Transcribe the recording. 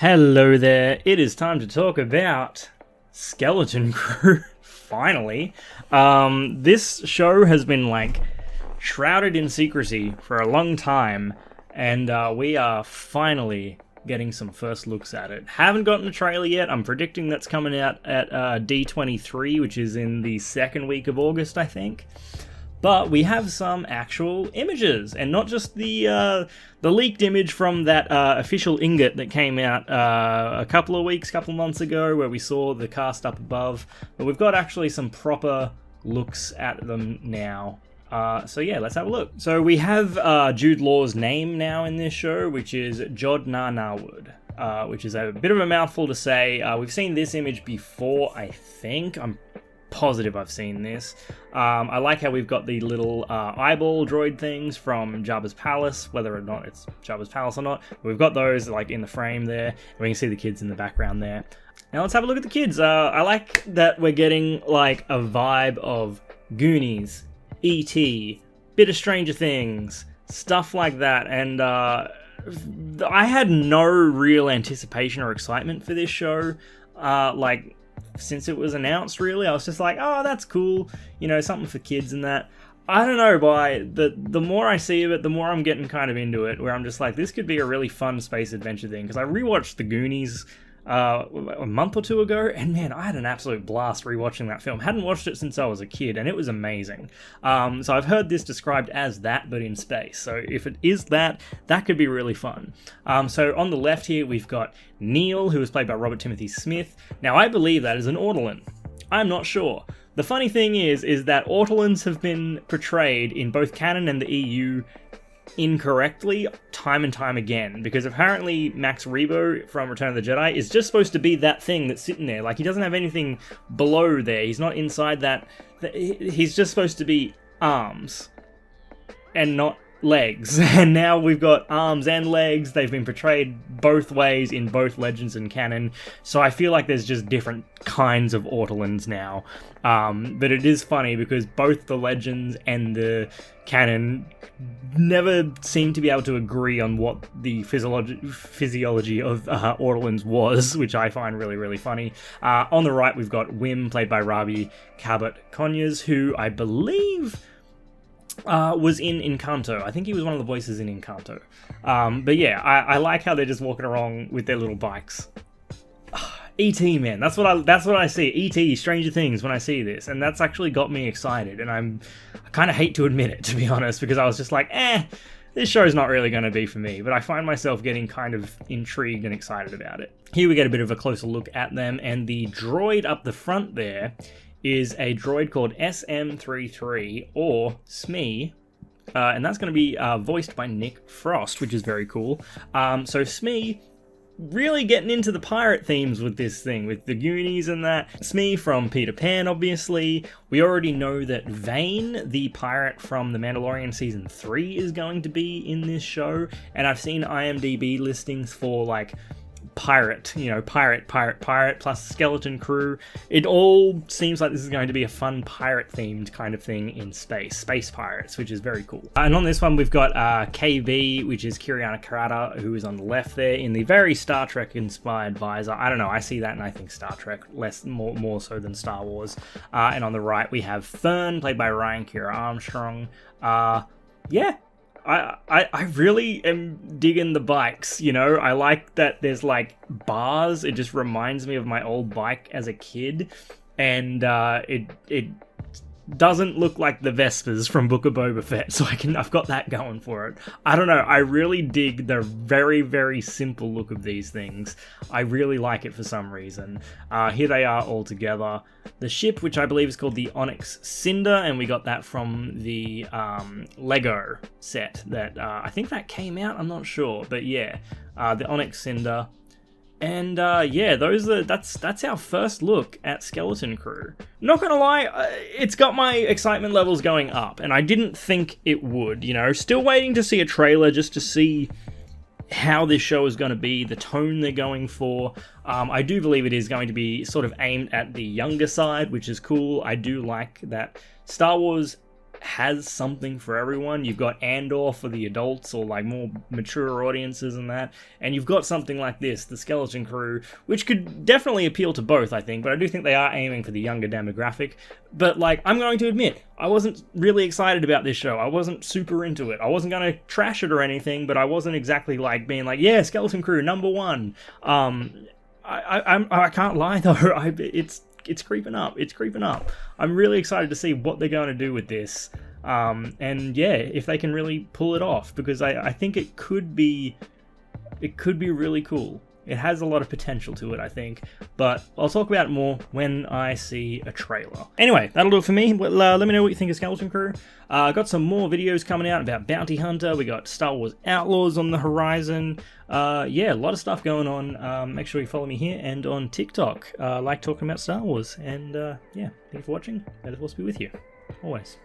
Hello there, it is time to talk about Skeleton Crew, finally. This show has been, shrouded in secrecy for a long time, and we are finally getting some first looks at it. Haven't gotten a trailer yet. I'm predicting that's coming out at D23, which is in the second week of August, I think. But we have some actual images, and not just the leaked image from that official ingot that came out a couple of months ago, where we saw the cast up above. But we've got actually some proper looks at them now. So yeah, let's have a look. So we have Jude Law's name now in this show, which is Jude Narwood, which is a bit of a mouthful to say. We've seen this image before, I think. I'm positive I've seen this. I like how we've got the little eyeball droid things from Jabba's palace, whether or not it's Jabba's palace or not. We've got those in the frame there, and we can see the kids in the background there. Now let's have a look at the kids. I like that we're getting a vibe of Goonies, E.T., bit of Stranger Things, stuff like that, and I had no real anticipation or excitement for this show, since it was announced, really. I was just like, oh, that's cool, something for kids and that. I don't know why, the more I see of it, the more I'm getting kind of into it, where I'm just like, this could be a really fun space adventure thing, because I rewatched The Goonies a month or two ago, and man, I had an absolute blast rewatching that film. Hadn't watched it since I was a kid, and it was amazing. So I've heard this described as that, but in space. So if it is that could be really fun. So on the left here, we've got Neil, who is played by Robert Timothy Smith. Now, I believe that is an Ortolan. I'm not sure. The funny thing is that Ortolans have been portrayed in both canon and the EU incorrectly time and time again, because apparently Max Rebo from Return of the Jedi is just supposed to be that thing that's sitting there. He doesn't have anything below there. He's not inside that. He's just supposed to be arms and not legs. And now we've got arms and legs. They've been portrayed both ways in both Legends and canon, so I feel like there's just different kinds of Ortolans now. But it is funny because both the Legends and the canon never seem to be able to agree on what the physiology of Ortolans was, which I find really, really funny. On the right, we've got Wim, played by Ravi Cabot-Conyers, who I believe was in Encanto. I think he was one of the voices in Encanto. But yeah, I like how they're just walking around with their little bikes. E.T., man, that's what I see. E.T., Stranger Things, when I see this, and that's actually got me excited, and I kind of hate to admit it, to be honest, because I was just like, this show's not really going to be for me, but I find myself getting kind of intrigued and excited about it. Here we get a bit of a closer look at them, and the droid up the front there is a droid called SM33, or Smee, and that's going to be voiced by Nick Frost, which is very cool. So Smee, really getting into the pirate themes with this thing, with the Goonies and that. Smee from Peter Pan, obviously. We already know that Vane, the pirate from The Mandalorian Season 3, is going to be in this show, and I've seen IMDb listings for, pirate plus Skeleton Crew. It all seems like this is going to be a fun pirate themed kind of thing in space pirates, which is very cool. And on this one we've got KB, which is Kyriana Kratter, who is on the left there in the very Star Trek inspired visor. I don't know, I see that and I think Star Trek more so than Star Wars. And on the right we have Fern, played by Kiera Armstrong. Yeah, I really am digging the bikes, I like that there's bars. It just reminds me of my old bike as a kid, and it doesn't look like the Vespers from Book of Boba Fett, so I've got that going for it. I don't know, I really dig the very, very simple look of these things. I really like it for some reason. Here they are all together. The ship, which I believe is called the Onyx Cinder, and we got that from the Lego set that I think that came out, I'm not sure, but yeah, the Onyx Cinder. And yeah, that's our first look at Skeleton Crew. Not gonna lie, it's got my excitement levels going up, and I didn't think it would, Still waiting to see a trailer just to see how this show is going to be, the tone they're going for. I do believe it is going to be sort of aimed at the younger side, which is cool. I do like that Star Wars has something for everyone. You've got Andor for the adults or like more mature audiences and that, and you've got something like this, the Skeleton Crew, which could definitely appeal to both, I think, but I do think they are aiming for the younger demographic. But like, I'm going to admit, I wasn't really excited about this show. I wasn't super into it. I wasn't going to trash it or anything, but I wasn't exactly like being like, yeah, Skeleton Crew #1. I can't lie though, it's creeping up. It's creeping up. I'm really excited to see what they're going to do with this. And yeah, if they can really pull it off, because I think it could be really cool. It has a lot of potential to it, I think, but I'll talk about it more when I see a trailer. Anyway, that'll do it for me. Well, let me know what you think of Skeleton Crew. Got some more videos coming out about Bounty Hunter. We got Star Wars Outlaws on the horizon. Yeah, a lot of stuff going on. Make sure you follow me here and on TikTok. I like talking about Star Wars. And yeah, thank you for watching. May the Force be with you. Always.